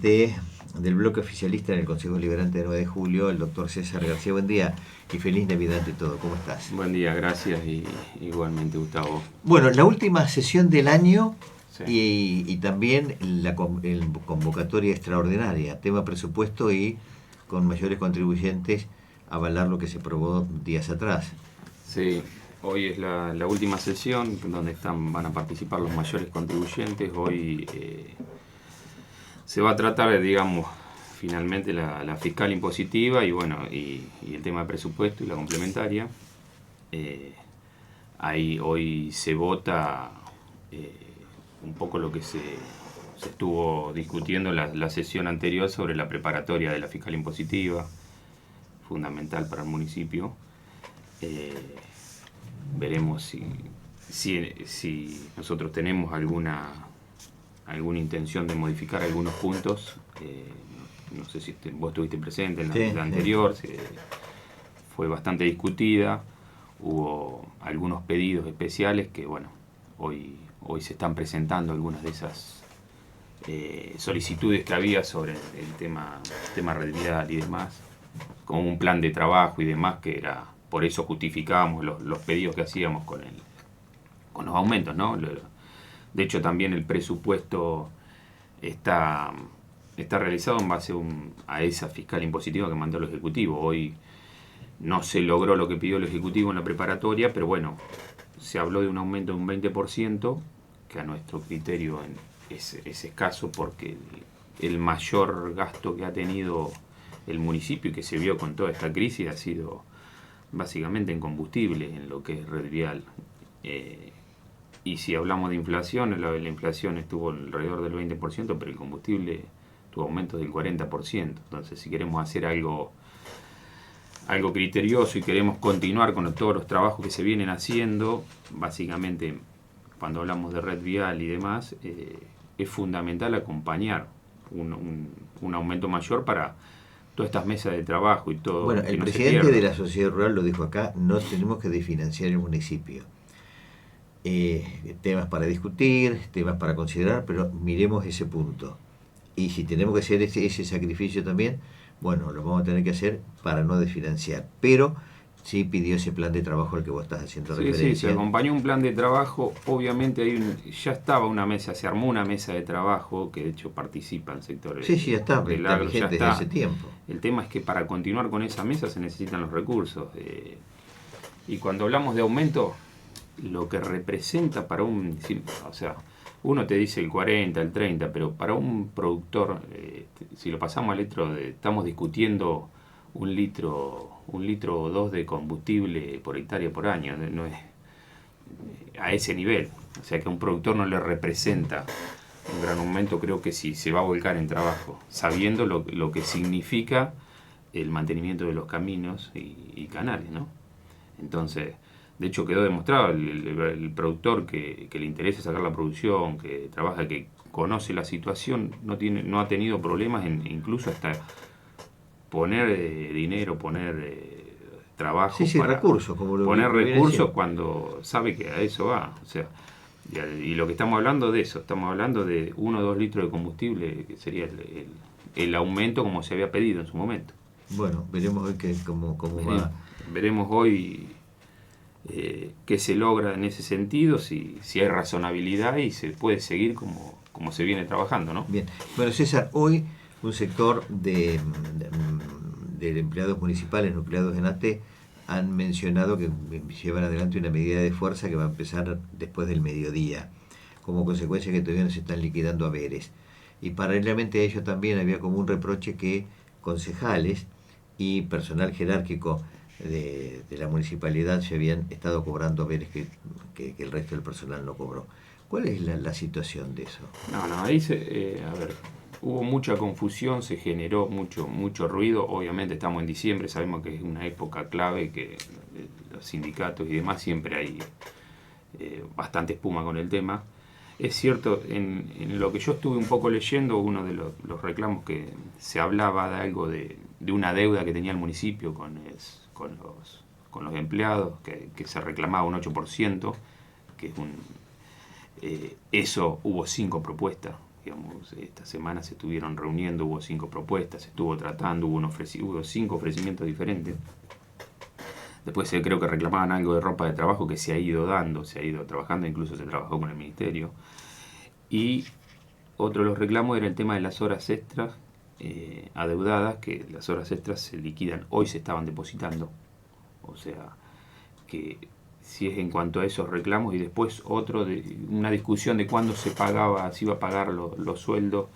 de, del bloque oficialista en el Consejo Deliberante de 9 de julio, el doctor César García. Buen día y feliz Navidad ante todo. ¿Cómo estás? Buen día, gracias y igualmente, Gustavo. Bueno, la última sesión del año Sí. y también la convocatoria extraordinaria, tema presupuesto y con mayores contribuyentes avalar lo que se aprobó días atrás. Sí, hoy es la última sesión donde van a participar los mayores contribuyentes. Hoy se va a tratar, digamos, finalmente la fiscal impositiva y bueno, y el tema de presupuesto y la complementaria. Ahí hoy se vota un poco lo que se estuvo discutiendo en la sesión anterior sobre la preparatoria de la fiscal impositiva, fundamental para el municipio. Veremos si nosotros tenemos alguna intención de modificar algunos puntos. No sé si vos estuviste presente en la anterior, fue bastante discutida, hubo algunos pedidos especiales que bueno, hoy se están presentando algunas de esas solicitudes que había sobre el tema radial y demás, como un plan de trabajo y demás, que era, por eso justificábamos los pedidos que hacíamos con los aumentos, ¿no? De hecho, también el presupuesto está realizado en base a esa fiscal impositiva que mandó el Ejecutivo. Hoy no se logró lo que pidió el Ejecutivo en la preparatoria, pero bueno, se habló de un aumento de un 20%, que a nuestro criterio es escaso, porque el mayor gasto que ha tenido el municipio y que se vio con toda esta crisis ha sido básicamente en combustible, en lo que es red vial. Y si hablamos de inflación, la inflación estuvo alrededor del 20%, pero el combustible tuvo aumentos del 40%. Entonces, si queremos hacer algo criterioso y queremos continuar con todos los trabajos que se vienen haciendo, básicamente, cuando hablamos de red vial y demás, es fundamental acompañar un aumento mayor para todas estas mesas de trabajo y todo. Bueno, el presidente de la sociedad rural lo dijo acá: no tenemos que desfinanciar el municipio. Temas para discutir, temas para considerar, pero miremos ese punto. Y si tenemos que hacer ese sacrificio también, bueno, lo vamos a tener que hacer para no desfinanciar. Pero sí pidió ese plan de trabajo al que vos estás haciendo referencia. Sí, se acompañó un plan de trabajo. Obviamente ya estaba una mesa, se armó una mesa de trabajo que de hecho participan sectores. Sí, ya está vigente desde hace tiempo. El tema es que para continuar con esa mesa se necesitan los recursos. Y cuando hablamos de aumento, lo que representa para o sea, uno te dice el 40, el 30, pero para un productor, si lo pasamos al litro, estamos discutiendo un litro o dos de combustible por hectárea por año, no es a ese nivel. O sea que a un productor no le representa un gran aumento. Creo que sí se va a volcar en trabajo, sabiendo lo que significa el mantenimiento de los caminos y canales, ¿no? Entonces, de hecho quedó demostrado, el productor que le interesa sacar la producción, que trabaja, que conoce la situación, no ha tenido problemas incluso hasta poner dinero, poner trabajo, para recursos, como lo poner recursos cuando sabe que a eso va. O sea, y lo que estamos hablando de eso, estamos hablando de 1 o 2 litros de combustible, que sería el aumento como se había pedido en su momento. Bueno, veremos hoy cómo va. Veremos hoy qué se logra en ese sentido, si hay razonabilidad y se puede seguir como se viene trabajando, ¿no? Bien. Bueno, César, hoy un sector de empleados municipales nucleados en ATE han mencionado que llevan adelante una medida de fuerza que va a empezar después del mediodía, como consecuencia que todavía no se están liquidando haberes. Y paralelamente a ello también había como un reproche que concejales y personal jerárquico de la municipalidad se habían estado cobrando haberes que el resto del personal no cobró. ¿Cuál es la situación de eso? No, ahí a ver, hubo mucha confusión, se generó mucho ruido. Obviamente estamos en diciembre, sabemos que es una época clave, que los sindicatos y demás siempre hay bastante espuma con el tema. Es cierto, en lo que yo estuve un poco leyendo, uno de los reclamos que se hablaba de algo de una deuda que tenía el municipio con los empleados, que se reclamaba un 8%, que es eso hubo 5 propuestas Digamos, esta semana se estuvieron reuniendo, hubo 5 propuestas, se estuvo tratando, hubo 5 ofrecimientos diferentes. Después creo que reclamaban algo de ropa de trabajo que se ha ido dando, se ha ido trabajando, incluso se trabajó con el ministerio. Y otro de los reclamos era el tema de las horas extras adeudadas, que las horas extras se liquidan, hoy se estaban depositando. O sea, que si es en cuanto a esos reclamos, y después otro de una discusión de cuándo se pagaba, se iba a pagar los sueldos,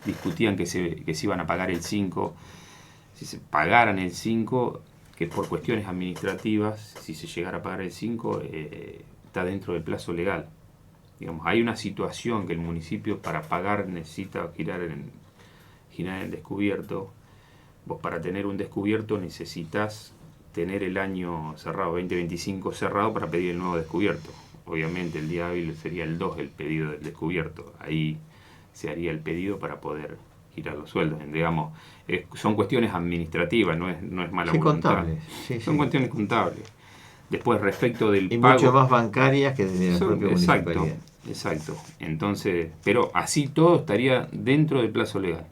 discutían que se iban a pagar el 5, si se pagaran el 5, que por cuestiones administrativas, si se llegara a pagar el 5, está dentro del plazo legal. Digamos, hay una situación que el municipio para pagar necesita girar en descubierto. Vos para tener un descubierto necesitas tener el año cerrado, 2025 cerrado, para pedir el nuevo descubierto. Obviamente el día hábil sería el 2 el pedido del descubierto. Ahí se haría el pedido para poder girar los sueldos. Digamos, son cuestiones administrativas, no es mala voluntad. Contables. Sí, son cuestiones contables. Después, respecto del y pago... mucho más bancarias que desde la propia municipalidad. Exacto. Entonces, pero así todo estaría dentro del plazo legal.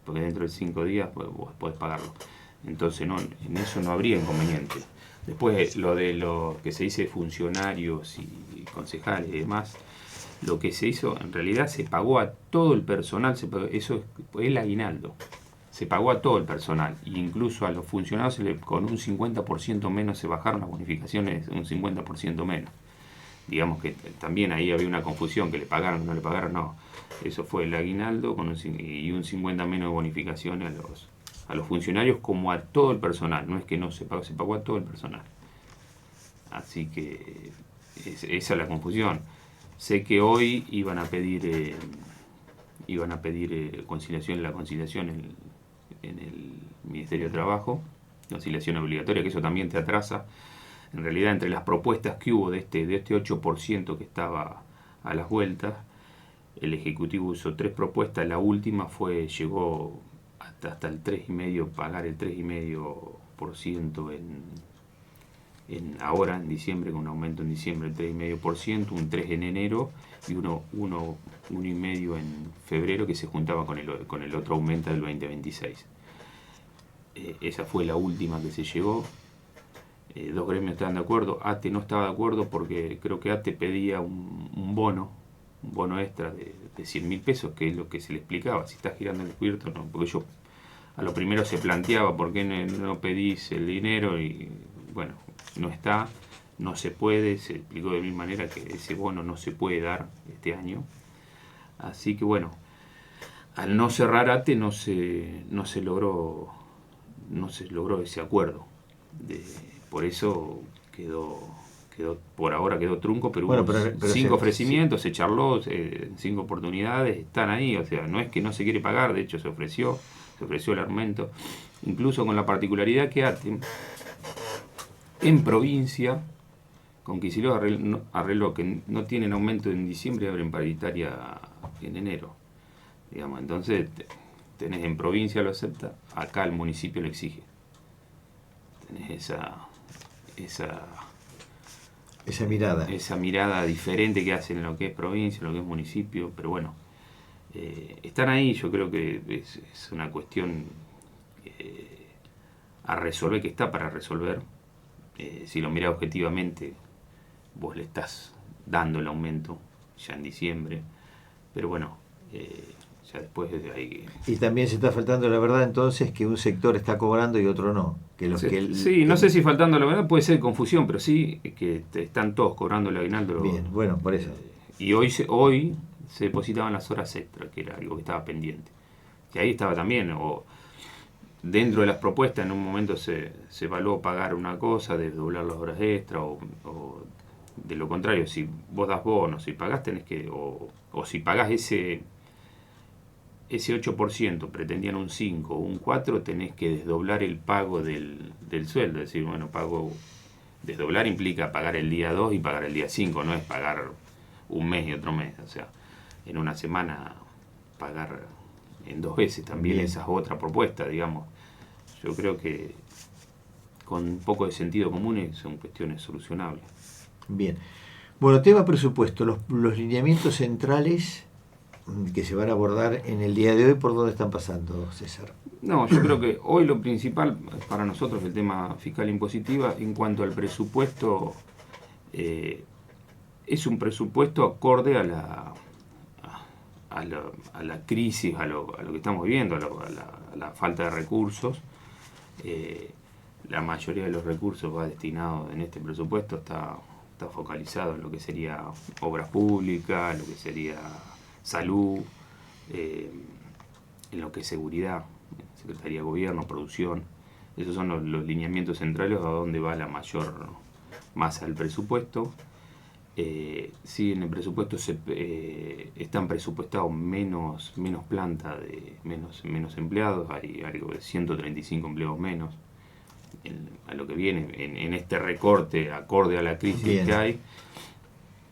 Porque dentro de 5 días vos podés pagarlo. Entonces, no, en eso no habría inconveniente. Después, lo de lo que se dice funcionarios y concejales y demás, lo que se hizo, en realidad se pagó a todo el personal, eso es el aguinaldo. Se pagó a todo el personal, incluso a los funcionarios con un 50% menos se bajaron las bonificaciones, un 50% menos. Digamos que también ahí había una confusión, que le pagaron, no le pagaron, no. Eso fue el aguinaldo y un 50% menos de bonificaciones a los funcionarios como a todo el personal. No es que no se pagó a todo el personal. Así que esa es la confusión. Sé que hoy iban a pedir conciliación en el Ministerio de Trabajo, conciliación obligatoria, que eso también te atrasa. En realidad, entre las propuestas que hubo de este 8% que estaba a las vueltas, el Ejecutivo usó 3 propuestas. La última llegó hasta el 3,5%, pagar el 3,5% ahora en diciembre, con un aumento en diciembre del 3,5%, un 3% en enero y 1,5% en febrero, que se juntaba con el otro aumento del 2026. Esa fue la última que se llegó. 2 gremios estaban de acuerdo, ATE no estaba de acuerdo porque creo que ATE pedía un bono extra de 100.000 pesos, que es lo que se le explicaba, si estás girando el descubierto, no, porque yo a lo primero se planteaba por qué no pedís el dinero y bueno, no está, no se puede, se explicó de mil maneras que ese bono no se puede dar este año, así que bueno, al no cerrar ATE no se logró ese acuerdo. Por eso por ahora quedó trunco, pero hubo 5 ofrecimientos, se charló, 5 oportunidades, están ahí, o sea, no es que no se quiere pagar, de hecho se ofreció el argumento, incluso con la particularidad que ATE, en provincia, con Kicillof arregló que no tienen aumento en diciembre y abren paritaria en enero, digamos, entonces tenés en provincia lo acepta, acá el municipio lo exige. Tenés esa mirada diferente que hacen en lo que es provincia, en lo que es municipio, pero bueno, están ahí. Yo creo que es una cuestión a resolver, que está para resolver. Si lo mirás objetivamente, vos le estás dando el aumento ya en diciembre, pero bueno, ya después hay... Y también se está faltando la verdad entonces que un sector está cobrando y otro no. No sé si faltando la verdad puede ser confusión, pero sí que están todos cobrando el aguinaldo. Bien, bueno, por eso. Y hoy se depositaban las horas extras, que era algo que estaba pendiente. Y ahí estaba también, o dentro de las propuestas en un momento se evaluó pagar una cosa, desdoblar las horas extras, o de lo contrario, si vos das bonos, si pagás tenés que, o si pagás ese 8%, pretendían un 5 o un 4, tenés que desdoblar el pago del sueldo. Es decir, bueno, desdoblar implica pagar el día 2 y pagar el día 5, no es pagar un mes y otro mes. O sea, en una semana pagar en 2 veces también. Bien. Esa es otra propuesta, digamos. Yo creo que con un poco de sentido común son cuestiones solucionables. Bien. Bueno, tema presupuesto, los lineamientos centrales que se van a abordar en el día de hoy, ¿por dónde están pasando, César? No, yo creo que hoy lo principal para nosotros es el tema fiscal impositiva. En cuanto al presupuesto, es un presupuesto acorde a la crisis, a lo que estamos viviendo, a la falta de recursos. La mayoría de los recursos va destinado en este presupuesto, está focalizado en lo que sería obras públicas, lo que sería salud, en lo que es seguridad, Secretaría de Gobierno, producción. Esos son los lineamientos centrales a donde va la mayor masa del presupuesto. Sí, en el presupuesto están presupuestados menos planta, menos empleados, hay algo de 135 empleados menos a lo que viene en este recorte acorde a la crisis Bien. que hay.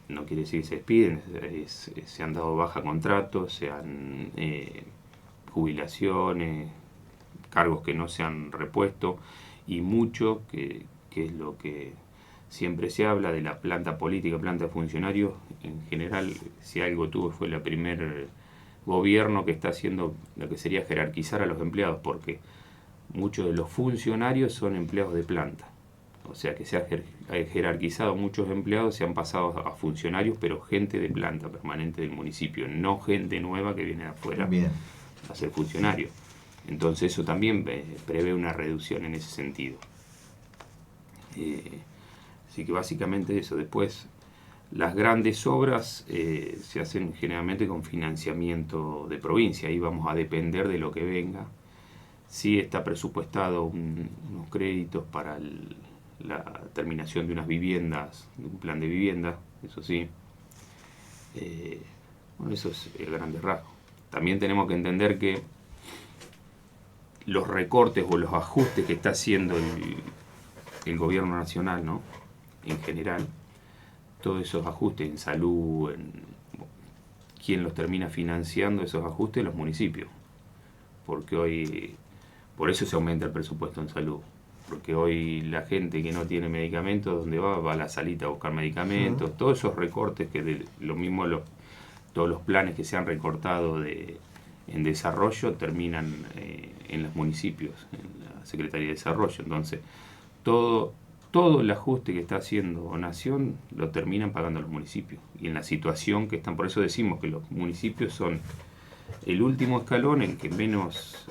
No quiere decir que se despiden, se han dado baja contratos, se han jubilaciones, cargos que no se han repuesto, y mucho que es lo que siempre se habla de la planta política, planta de funcionarios. En general, si algo tuvo fue el primer gobierno que está haciendo lo que sería jerarquizar a los empleados, porque muchos de los funcionarios son empleados de planta. O sea que se ha jerarquizado muchos empleados, se han pasado a funcionarios, pero gente de planta permanente del municipio, no gente nueva que viene de afuera Bien. a ser funcionario. Entonces eso también prevé una reducción en ese sentido. Así que básicamente eso. Después, las grandes obras se hacen generalmente con financiamiento de provincia, ahí vamos a depender de lo que venga. Sí está presupuestado unos créditos para la terminación de unas viviendas, de un plan de vivienda, eso sí. Bueno, eso es el grande rasgo. También tenemos que entender que los recortes o los ajustes que está haciendo el gobierno nacional, ¿no?, en general, todos esos ajustes en salud, ¿quién los termina financiando esos ajustes? Los municipios. Porque hoy, por eso se aumenta el presupuesto en salud. Porque hoy la gente que no tiene medicamentos, ¿dónde va? Va a la salita a buscar medicamentos. Todos esos recortes, lo mismo todos los planes que se han recortado en desarrollo terminan en los municipios, en la Secretaría de Desarrollo. Entonces, todo el ajuste que está haciendo Nación lo terminan pagando los municipios. Y en la situación que están, por eso decimos que los municipios son el último escalón en que menos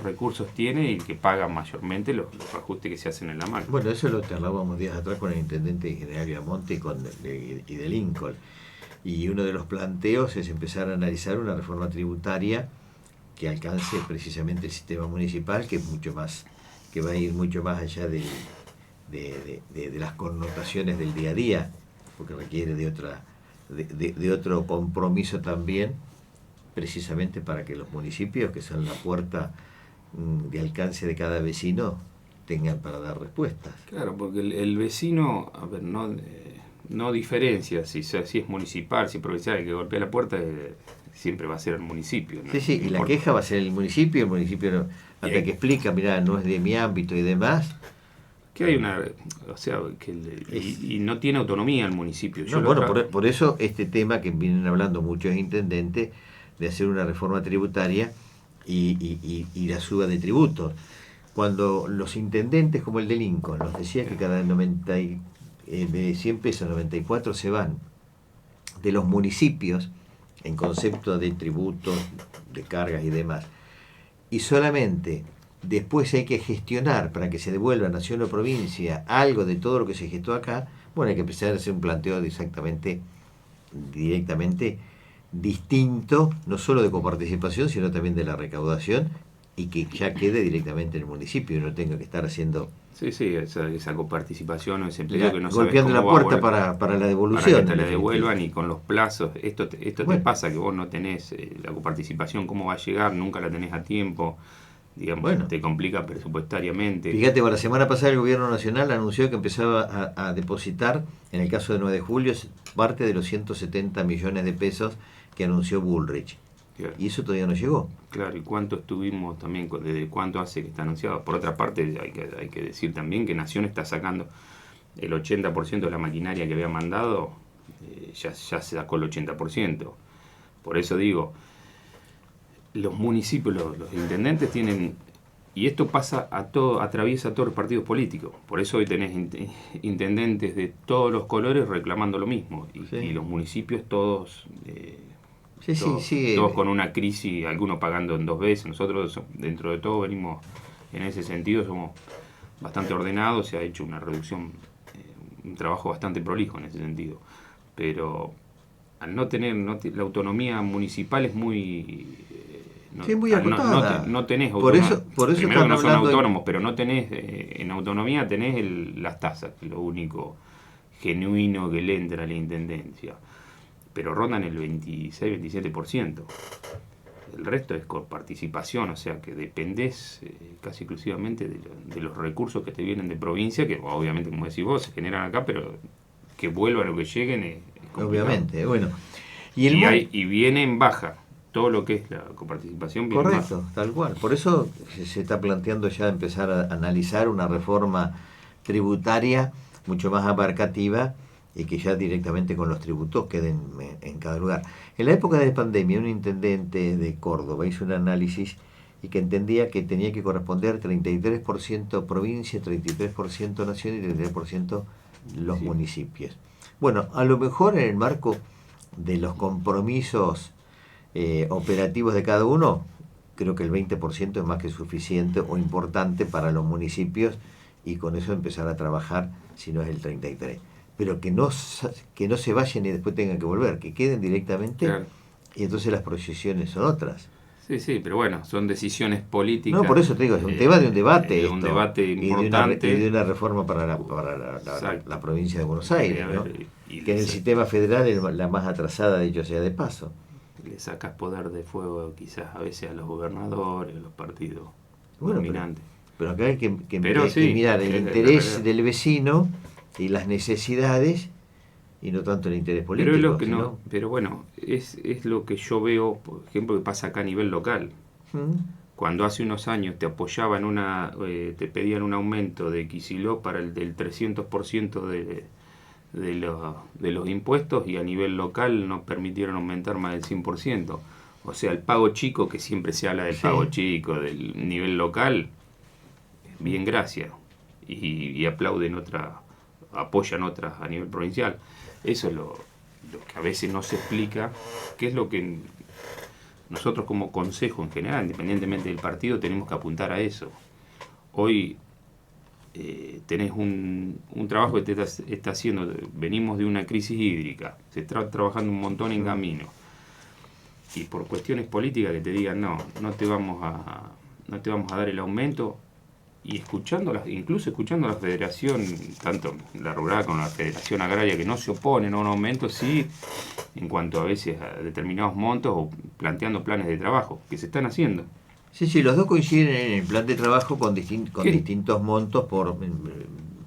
recursos tiene y que pagan mayormente los ajustes que se hacen en la mano. Bueno, eso lo hablábamos días atrás con el intendente de General Viamonte y de Lincoln. Y uno de los planteos es empezar a analizar una reforma tributaria que alcance precisamente el sistema municipal, que es mucho más, que va a ir mucho más allá de las connotaciones del día a día, porque requiere de otro compromiso también, precisamente para que los municipios, que son la puerta de alcance de cada vecino, tengan para dar respuestas. Claro, porque el vecino, a ver, no diferencia si es municipal, si es provincial, el que golpea la puerta siempre va a ser el municipio, ¿no? Sí, y la queja va a ser el municipio no, hasta que explica, mirá, no es de mi ámbito y demás. Que hay y no tiene autonomía el municipio. Por eso este tema que vienen hablando muchos intendentes, de hacer una reforma tributaria y la suba de tributos. Cuando los intendentes como el de Lincoln nos decía que cada de 100 pesos 94 se van de los municipios en concepto de tributos, de cargas y demás, y solamente después hay que gestionar para que se devuelva a nación o provincia algo de todo lo que se gestó acá, bueno, hay que empezar a hacer un planteo directamente distinto, no solo de coparticipación, sino también de la recaudación, y que ya quede directamente en el municipio y no tenga que estar haciendo esa coparticipación o ese empleo que no golpeando la puerta para la devolución, para que te la devuelvan, y con los plazos esto te pasa, que vos no tenés la coparticipación, cómo va a llegar, nunca la tenés a tiempo, digamos, te complica presupuestariamente. Fíjate, la semana pasada el gobierno nacional anunció que empezaba a depositar, en el caso de 9 de julio, parte de los 170 millones de pesos que anunció Bullrich. Claro. Y eso todavía no llegó. Claro, y cuánto estuvimos también, desde cuánto hace que está anunciado. Por otra parte, hay que decir también que Nación está sacando el 80% de la maquinaria que había mandado, ya se sacó el 80%. Por eso digo, los municipios, los intendentes tienen, y esto pasa atraviesa todos los partidos políticos. Por eso hoy tenés intendentes de todos los colores reclamando lo mismo. Y los municipios todos, todos con una crisis, algunos pagando en 2 veces. Nosotros, dentro de todo, venimos en ese sentido, somos bastante ordenados, se ha hecho una reducción, un trabajo bastante prolijo en ese sentido. Pero al no tener, la autonomía municipal es muy... muy acotada. No tenés por eso primero que no son autónomos, pero no tenés, en autonomía tenés las tasas, que es lo único genuino que le entra a la intendencia. Pero rondan el 26-27%. El resto es con participación, o sea que dependés casi exclusivamente de los recursos que te vienen de provincia, que obviamente, como decís vos, se generan acá, pero que vuelvan o que lleguen es complicado. Obviamente, bueno. Y viene en baja. Todo lo que es la coparticipación viene correcto, más. tal cual. Por eso se está planteando ya empezar a analizar una reforma tributaria mucho más abarcativa y que ya directamente con los tributos queden en cada lugar. En la época de pandemia, un intendente de Córdoba hizo un análisis y que entendía que tenía que corresponder 33% provincia, 33% nación y 33% los municipios. Bueno, a lo mejor en el marco de los compromisos operativos de cada uno, creo que el 20% es más que suficiente o importante para los municipios y con eso empezar a trabajar si no es el 33%. Pero que no se vayan y después tengan que volver, que queden directamente, claro. Y entonces las proyecciones son otras. Sí, pero bueno, son decisiones políticas. No, por eso te digo, es un tema de un debate. Un debate importante. Y de una reforma para la provincia de Buenos Aires, ¿no? Que en el sistema federal es la más atrasada, dicho sea de paso. Le sacas poder de fuego quizás a veces a los gobernadores, a los partidos dominantes. Pero acá hay que mirar el interés del vecino y las necesidades y no tanto el interés político. Pero bueno, es lo que yo veo, por ejemplo, que pasa acá a nivel local. Cuando hace unos años te apoyaban te pedían un aumento de Kicillof para del 300% de los impuestos y a nivel local no permitieron aumentar más del 100%. O sea, el pago chico, que siempre se habla del pago chico, del nivel local, bien, gracias. Y aplauden apoyan otras a nivel provincial. Eso es lo que a veces no se explica, que es lo que nosotros como consejo en general, independientemente del partido, tenemos que apuntar a eso. Hoy tenés un trabajo que te está haciendo, venimos de una crisis hídrica, se está trabajando un montón en camino, y por cuestiones políticas que te digan no te vamos a dar el aumento, y incluso escuchando a la federación, tanto la rural como la federación agraria, que no se oponen a un aumento, sí, en cuanto a veces a determinados montos o planteando planes de trabajo que se están haciendo. Sí, los dos coinciden en el plan de trabajo con distintos montos por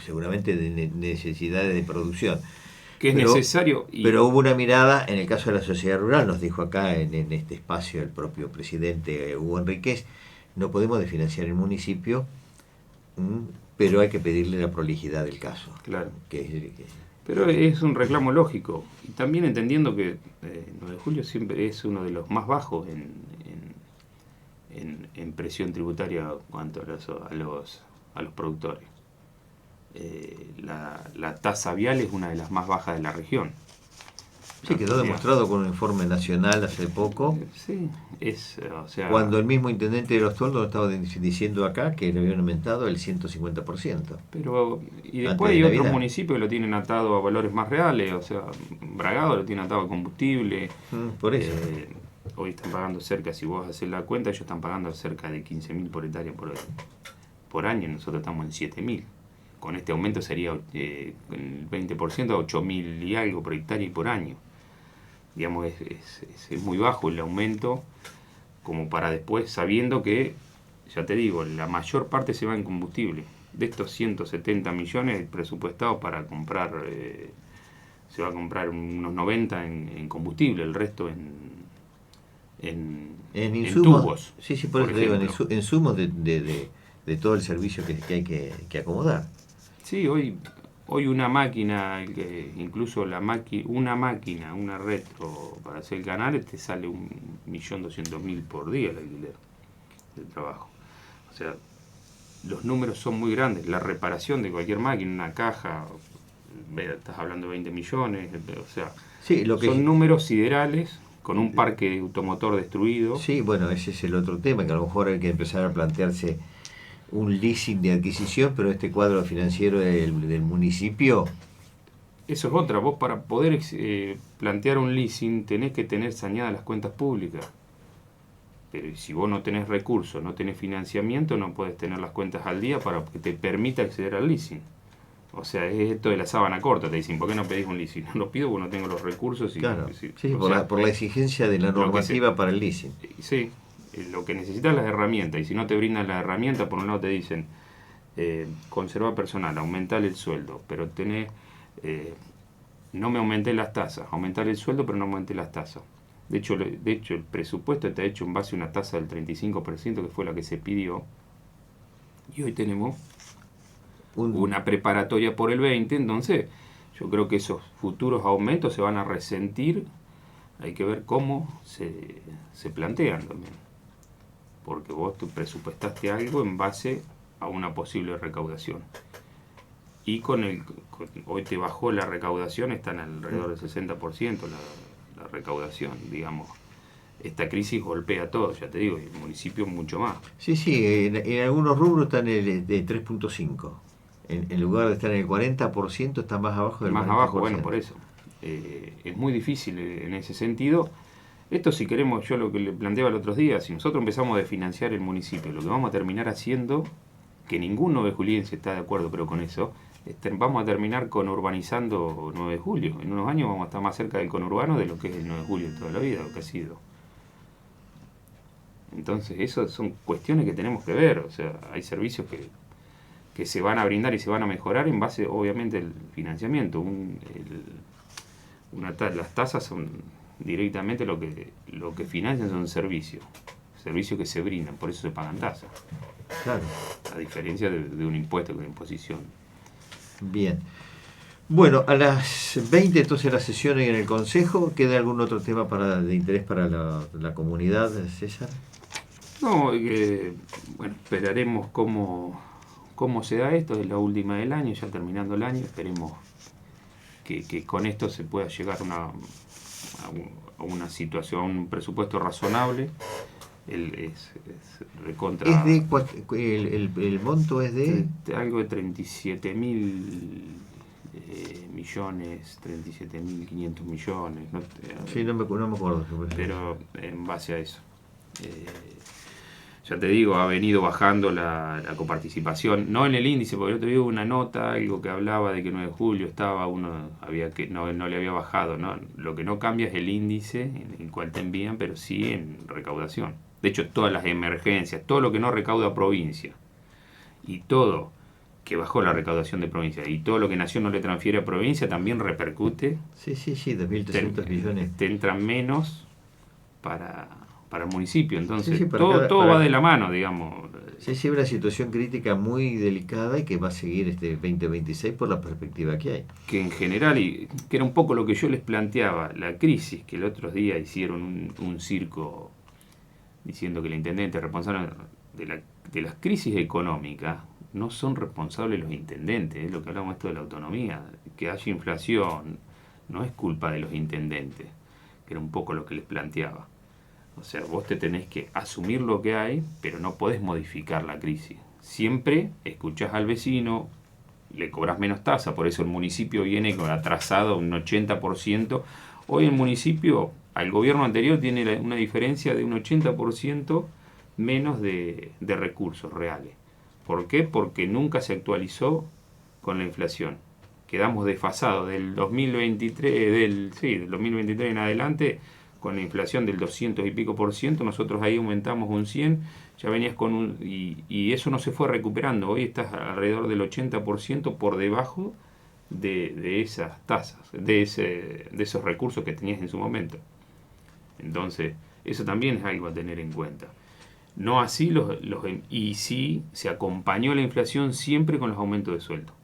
seguramente de necesidades de producción. Que es necesario. Pero hubo una mirada, en el caso de la sociedad rural, nos dijo acá en este espacio el propio presidente Hugo Enríquez, no podemos desfinanciar el municipio, pero hay que pedirle la prolijidad del caso. Claro. Pero es un reclamo lógico. Y también entendiendo que 9 de julio siempre es uno de los más bajos en presión tributaria cuanto a los productores. La tasa vial es una de las más bajas de la región. Sí, quedó demostrado con un informe nacional hace poco. Sí, cuando el mismo intendente de Los Toldos estaba diciendo acá que le habían aumentado el 150%. Pero, y después hay otros municipios que lo tienen atado a valores más reales, o sea, Bragado lo tiene atado a combustible. Por eso. Hoy están pagando cerca, si vos haces la cuenta, ellos están pagando cerca de 15.000 por hectárea por año, nosotros estamos en 7.000. Con este aumento sería el 20% a 8.000 y algo por hectárea y por año. Digamos, es muy bajo el aumento, como para después, sabiendo que, ya te digo, la mayor parte se va en combustible. De estos 170 millones presupuestados para comprar, se va a comprar unos 90 en combustible, el resto en tubos. Sí, por eso digo, en insumos de todo el servicio que hay que acomodar. Sí, hoy Hoy una máquina, incluso una máquina, una retro para hacer canales, te sale 1.200.000 por día el alquiler del trabajo. O sea, los números son muy grandes. La reparación de cualquier máquina, una caja, estás hablando de 20 millones, o sea, Sí, son números siderales con un parque automotor destruido. Sí, bueno, ese es el otro tema, que a lo mejor hay que empezar a plantearse un leasing de adquisición, pero este cuadro financiero del municipio. Eso es otra. Vos para poder plantear un leasing tenés que tener saneadas las cuentas públicas. Pero si vos no tenés recursos, no tenés financiamiento, no podés tener las cuentas al día para que te permita acceder al leasing. O sea, es esto de la sábana corta. Te dicen, ¿por qué no pedís un leasing? No lo pido porque no tengo los recursos. Claro, sí, por la exigencia de la normativa para el leasing. Sí, lo que necesitas es las herramientas. Y si no te brindan las herramientas, por un lado te dicen, conserva personal, aumentar el sueldo, pero no me aumenté las tasas. Aumentar el sueldo, pero no aumenté las tasas. De hecho, el presupuesto está hecho en base a una tasa del 35%, que fue la que se pidió. Y hoy tenemos una preparatoria por el 20%. Entonces, yo creo que esos futuros aumentos se van a resentir. Hay que ver cómo se plantean también. Porque vos presupuestaste algo en base a una posible recaudación. Y hoy te bajó la recaudación, están alrededor del 60% la recaudación, digamos. Esta crisis golpea todo, ya te digo, y el municipio mucho más. Sí, en algunos rubros están de 3.5. En lugar de estar en el 40%, está más abajo del 40%. Más abajo, bueno, por eso. Es muy difícil en ese sentido. Esto, si queremos, yo lo que le planteaba el otro día, si nosotros empezamos a financiar el municipio, lo que vamos a terminar haciendo, que ninguno de Juliense está de acuerdo, pero con eso, vamos a terminar conurbanizando 9 de julio. En unos años vamos a estar más cerca del conurbano de lo que es el 9 de julio de toda la vida, lo que ha sido. Entonces, eso son cuestiones que tenemos que ver. O sea, hay servicios que se van a brindar y se van a mejorar en base, obviamente, al financiamiento. Las tasas son directamente lo que financian, son servicios que se brindan, por eso se pagan tasas. Claro. A diferencia de un impuesto con imposición. Bien. Bueno, a las 20 entonces la sesión en el Consejo. ¿Queda algún otro tema de interés para la comunidad, César? No, bueno, esperaremos cómo se da esto. Es la última del año, ya terminando el año. Esperemos que con esto se pueda llegar a una situación, a un presupuesto razonable. El monto es de algo de 37.000 millones, 37.500 millones. Sí, no me acuerdo. Pero en base a eso. Ya te digo, ha venido bajando la coparticipación, no en el índice, porque yo te digo una nota, algo que hablaba de que 9 de julio no le había bajado, ¿no? Lo que no cambia es el índice en el cual te envían, pero sí en recaudación. De hecho, todas las emergencias, todo lo que no recauda provincia, y todo que bajó la recaudación de provincia, y todo lo que Nación no le transfiere a provincia, también repercute. Sí, 2.300 millones. Te entran menos para el municipio, entonces todo va de la mano, digamos. Sí, una situación crítica muy delicada y que va a seguir este 2026 por la perspectiva que hay. Que en general, y que era un poco lo que yo les planteaba, la crisis, que el otro día hicieron un circo diciendo que el intendente es responsable de las crisis económicas, no son responsables los intendentes, es lo que hablamos esto de la autonomía, que haya inflación no es culpa de los intendentes, que era un poco lo que les planteaba. O sea, vos te tenés que asumir lo que hay, pero no podés modificar la crisis. Siempre escuchás al vecino, le cobras menos tasa, por eso el municipio viene atrasado un 80%. Hoy el municipio, al gobierno anterior, tiene una diferencia de un 80% menos de recursos reales. ¿Por qué? Porque nunca se actualizó con la inflación. Quedamos desfasados del 2023, del 2023 en adelante, con la inflación del 200 y pico %, nosotros ahí aumentamos un 100, ya venías con y eso no se fue recuperando. Hoy estás alrededor del 80% por debajo de esas tasas, de esos recursos que tenías en su momento. Entonces, eso también es algo a tener en cuenta. No así y sí se acompañó la inflación siempre con los aumentos de sueldo.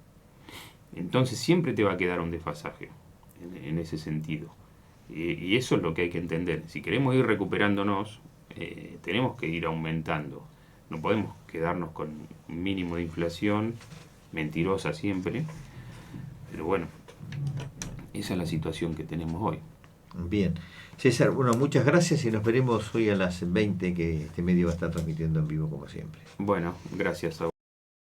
Entonces siempre te va a quedar un desfasaje en ese sentido. Y eso es lo que hay que entender. Si queremos ir recuperándonos, tenemos que ir aumentando. No podemos quedarnos con un mínimo de inflación, mentirosa siempre. Pero bueno, esa es la situación que tenemos hoy. Bien. César, bueno, muchas gracias y nos veremos hoy a las 20, que este medio va a estar transmitiendo en vivo como siempre. Bueno, gracias a vos.